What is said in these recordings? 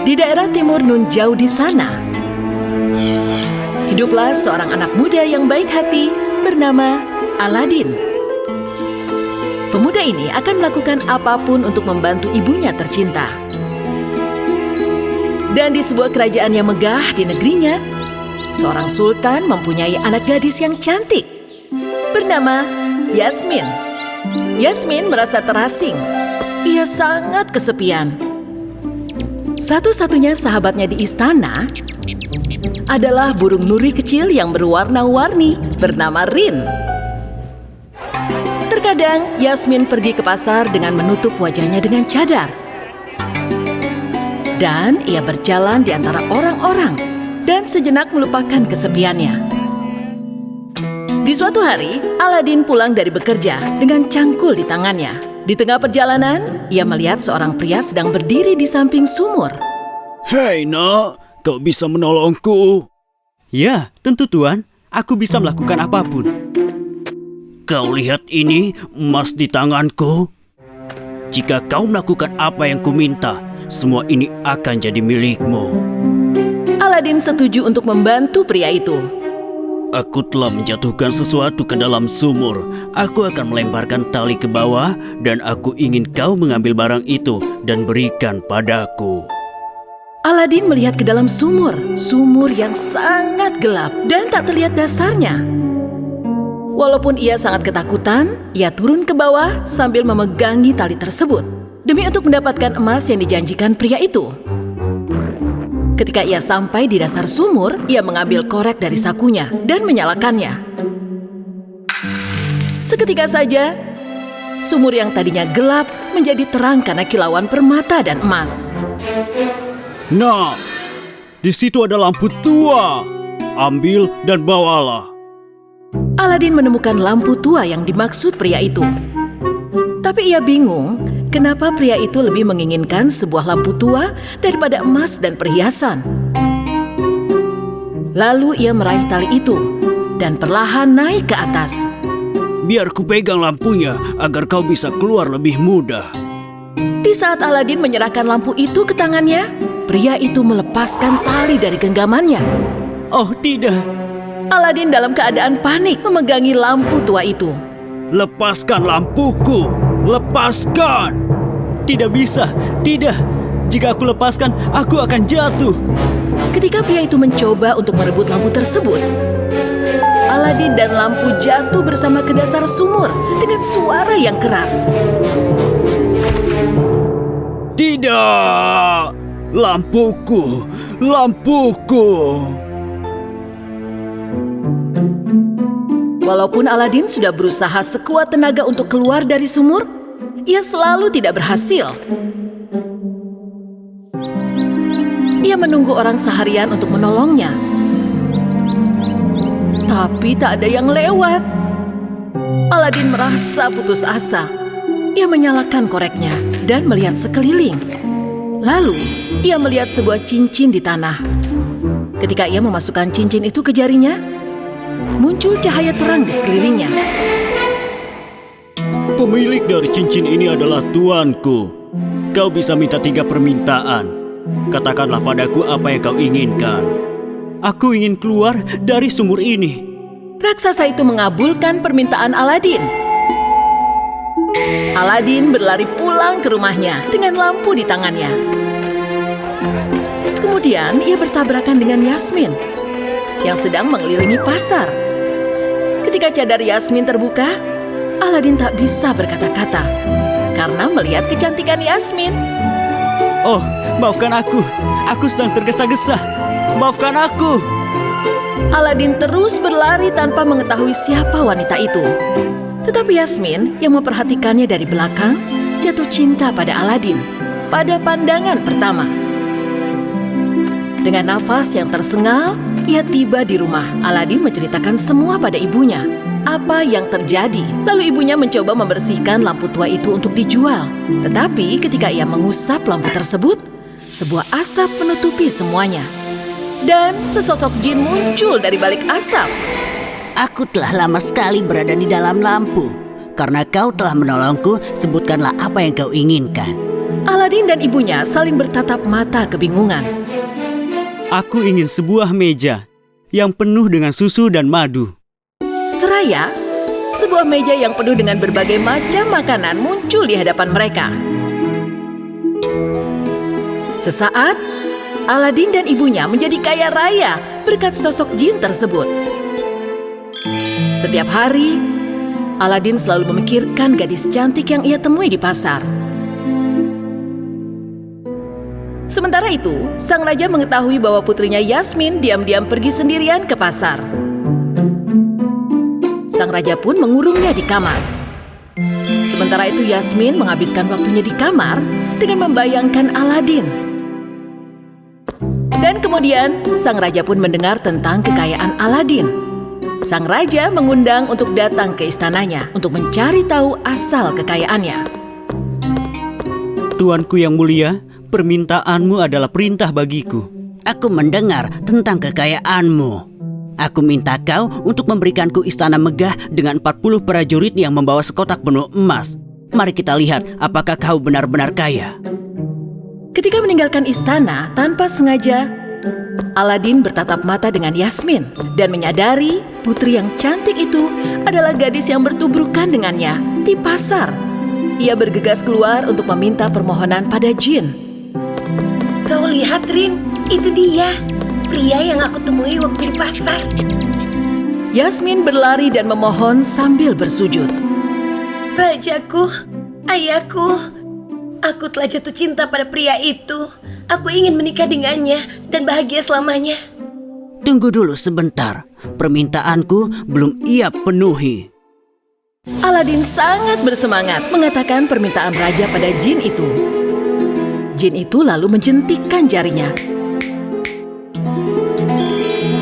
Di daerah timur Nun jauh di sana, hiduplah seorang anak muda yang baik hati bernama Aladin. Pemuda ini akan melakukan apapun untuk membantu ibunya tercinta. Dan di sebuah kerajaan yang megah di negerinya, seorang sultan mempunyai anak gadis yang cantik bernama Yasmin. Yasmin merasa terasing. Ia sangat kesepian. Satu-satunya sahabatnya di istana adalah burung nuri kecil yang berwarna-warni bernama Rin. Terkadang Yasmin pergi ke pasar dengan menutup wajahnya dengan cadar. Dan ia berjalan di antara orang-orang dan sejenak melupakan kesepiannya. Di suatu hari, Aladin pulang dari bekerja dengan cangkul di tangannya. Di tengah perjalanan, ia melihat seorang pria sedang berdiri di samping sumur. Hei nak, kau bisa menolongku? Ya, tentu Tuan. Aku bisa melakukan apapun. Kau lihat ini, emas di tanganku. Jika kau melakukan apa yang kuminta, semua ini akan jadi milikmu. Aladin setuju untuk membantu pria itu. Aku telah menjatuhkan sesuatu ke dalam sumur. Aku akan melemparkan tali ke bawah dan aku ingin kau mengambil barang itu dan berikan padaku. Aladin melihat ke dalam sumur yang sangat gelap dan tak terlihat dasarnya. Walaupun ia sangat ketakutan, ia turun ke bawah sambil memegangi tali tersebut demi untuk mendapatkan emas yang dijanjikan pria itu. Ketika ia sampai di dasar sumur, ia mengambil korek dari sakunya dan menyalakannya. Seketika saja, sumur yang tadinya gelap menjadi terang karena kilauan permata dan emas. Nah, di situ ada lampu tua. Ambil dan bawalah. Aladin menemukan lampu tua yang dimaksud pria itu. Tapi ia bingung kenapa pria itu lebih menginginkan sebuah lampu tua daripada emas dan perhiasan. Lalu ia meraih tali itu dan perlahan naik ke atas. Biar ku pegang lampunya agar kau bisa keluar lebih mudah. Di saat Aladin menyerahkan lampu itu ke tangannya, pria itu melepaskan tali dari genggamannya. Oh tidak. Aladin dalam keadaan panik memegangi lampu tua itu. Lepaskan lampuku! Lepaskan! Tidak bisa, tidak. Jika aku lepaskan, aku akan jatuh. Ketika pria itu mencoba untuk merebut lampu tersebut, Aladin dan lampu jatuh bersama ke dasar sumur dengan suara yang keras. Tidak! Lampuku! Lampuku! Walaupun Aladin sudah berusaha sekuat tenaga untuk keluar dari sumur, ia selalu tidak berhasil. Ia menunggu orang seharian untuk menolongnya. Tapi tak ada yang lewat. Aladin merasa putus asa. Ia menyalakan koreknya dan melihat sekeliling. Lalu, ia melihat sebuah cincin di tanah. Ketika ia memasukkan cincin itu ke jarinya, muncul cahaya terang di sekelilingnya. Pemilik dari cincin ini adalah tuanku. Kau bisa minta 3 permintaan. Katakanlah padaku apa yang kau inginkan. Aku ingin keluar dari sumur ini. Raksasa itu mengabulkan permintaan Aladin. Aladin berlari pulang ke rumahnya dengan lampu di tangannya. Kemudian ia bertabrakan dengan Yasmin yang sedang mengelilingi pasar. Ketika cadar Yasmin terbuka, Aladin tak bisa berkata-kata karena melihat kecantikan Yasmin. Oh, maafkan aku. Aku sedang tergesa-gesa. Maafkan aku. Aladin terus berlari tanpa mengetahui siapa wanita itu. Tetapi Yasmin yang memperhatikannya dari belakang jatuh cinta pada Aladin pada pandangan pertama. Dengan nafas yang tersengal, ia tiba di rumah. Aladin menceritakan semua pada ibunya. Apa yang terjadi? Lalu ibunya mencoba membersihkan lampu tua itu untuk dijual. Tetapi ketika ia mengusap lampu tersebut, sebuah asap menutupi semuanya. Dan sesosok jin muncul dari balik asap. Aku telah lama sekali berada di dalam lampu. Karena kau telah menolongku, sebutkanlah apa yang kau inginkan. Aladin dan ibunya saling bertatap mata kebingungan. Aku ingin sebuah meja yang penuh dengan susu dan madu. Seraya, sebuah meja yang penuh dengan berbagai macam makanan muncul di hadapan mereka. Sesaat, Aladin dan ibunya menjadi kaya raya berkat sosok jin tersebut. Setiap hari, Aladin selalu memikirkan gadis cantik yang ia temui di pasar. Sementara itu, sang raja mengetahui bahwa putrinya Yasmin diam-diam pergi sendirian ke pasar. Sang raja pun mengurungnya di kamar. Sementara itu Yasmin menghabiskan waktunya di kamar dengan membayangkan Aladin. Dan kemudian sang raja pun mendengar tentang kekayaan Aladin. Sang raja mengundang untuk datang ke istananya untuk mencari tahu asal kekayaannya. Tuanku yang mulia, permintaanmu adalah perintah bagiku. Aku mendengar tentang kekayaanmu. Aku minta kau untuk memberikanku istana megah dengan 40 prajurit yang membawa sekotak penuh emas. Mari kita lihat apakah kau benar-benar kaya. Ketika meninggalkan istana tanpa sengaja, Aladin bertatap mata dengan Yasmin dan menyadari putri yang cantik itu adalah gadis yang bertubrukan dengannya di pasar. Ia bergegas keluar untuk meminta permohonan pada jin. Kau lihat, Rin, itu dia, pria yang aku temui waktu di pasar. Yasmin berlari dan memohon sambil bersujud. Rajaku, ayahku, aku telah jatuh cinta pada pria itu. Aku ingin menikah dengannya dan bahagia selamanya. Tunggu dulu sebentar, permintaanku belum ia penuhi. Aladin sangat bersemangat mengatakan permintaan raja pada jin itu. Jin itu lalu menjentikkan jarinya.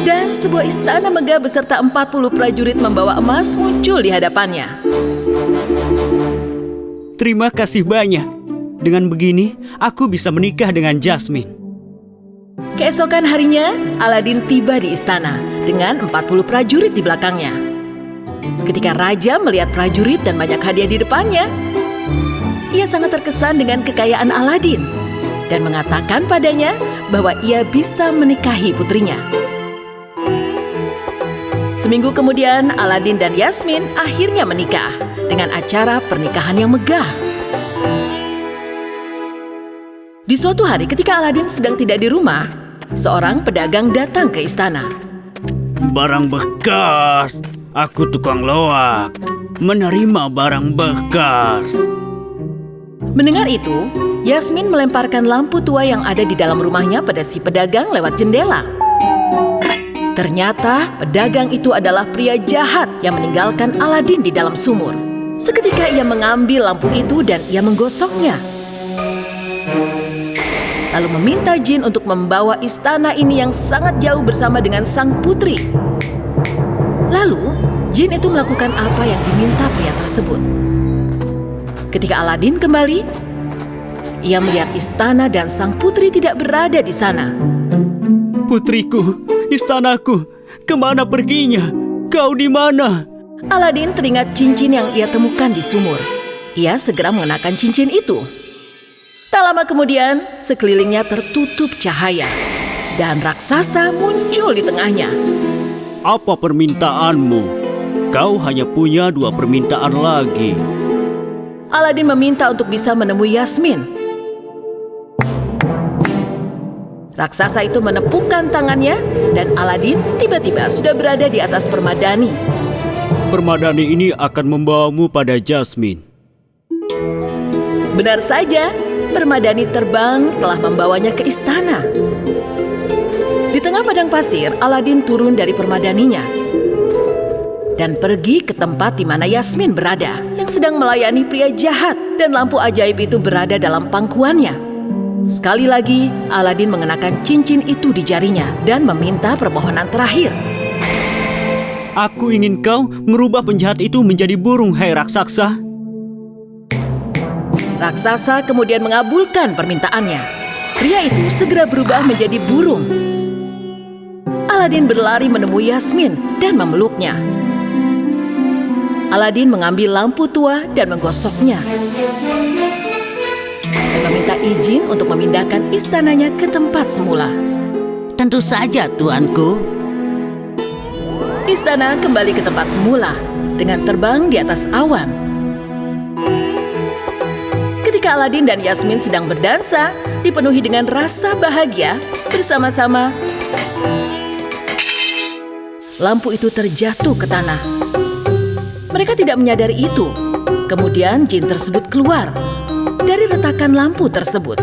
Dan sebuah istana megah beserta 40 prajurit membawa emas muncul di hadapannya. Terima kasih banyak. Dengan begini, aku bisa menikah dengan Jasmine. Keesokan harinya, Aladin tiba di istana dengan 40 prajurit di belakangnya. Ketika raja melihat prajurit dan banyak hadiah di depannya, ia sangat terkesan dengan kekayaan Aladin dan mengatakan padanya bahwa ia bisa menikahi putrinya. Seminggu kemudian, Aladin dan Yasmin akhirnya menikah dengan acara pernikahan yang megah. Di suatu hari ketika Aladin sedang tidak di rumah, seorang pedagang datang ke istana. Barang bekas. Aku tukang loak. Menerima barang bekas. Mendengar itu, Yasmin melemparkan lampu tua yang ada di dalam rumahnya pada si pedagang lewat jendela. Ternyata pedagang itu adalah pria jahat yang meninggalkan Aladin di dalam sumur. Seketika ia mengambil lampu itu dan ia menggosoknya. Lalu meminta jin untuk membawa istana ini yang sangat jauh bersama dengan sang putri. Lalu, jin itu melakukan apa yang diminta pria tersebut. Ketika Aladin kembali, ia melihat istana dan sang putri tidak berada di sana. Putriku, istanaku, kemana perginya? Kau di mana? Aladin teringat cincin yang ia temukan di sumur. Ia segera mengenakan cincin itu. Tak lama kemudian, sekelilingnya tertutup cahaya dan raksasa muncul di tengahnya. Apa permintaanmu? Kau hanya punya 2 permintaan lagi. Aladin meminta untuk bisa menemui Yasmin. Raksasa itu menepukkan tangannya dan Aladin tiba-tiba sudah berada di atas permadani. Permadani ini akan membawamu pada Jasmine. Benar saja, permadani terbang telah membawanya ke istana. Di tengah padang pasir, Aladin turun dari permadaninya dan pergi ke tempat di mana Yasmin berada, yang sedang melayani pria jahat, dan lampu ajaib itu berada dalam pangkuannya. Sekali lagi, Aladin mengenakan cincin itu di jarinya dan meminta permohonan terakhir. Aku ingin kau merubah penjahat itu menjadi burung, hai raksasa. Raksasa kemudian mengabulkan permintaannya. Pria itu segera berubah menjadi burung. Aladin berlari menemui Yasmin dan memeluknya. Aladin mengambil lampu tua dan menggosoknya. dan meminta izin untuk memindahkan istananya ke tempat semula. Tentu saja, tuanku. Istana kembali ke tempat semula dengan terbang di atas awan. Ketika Aladin dan Yasmin sedang berdansa, dipenuhi dengan rasa bahagia bersama-sama, lampu itu terjatuh ke tanah. Mereka tidak menyadari itu. Kemudian jin tersebut keluar dari retakan lampu tersebut.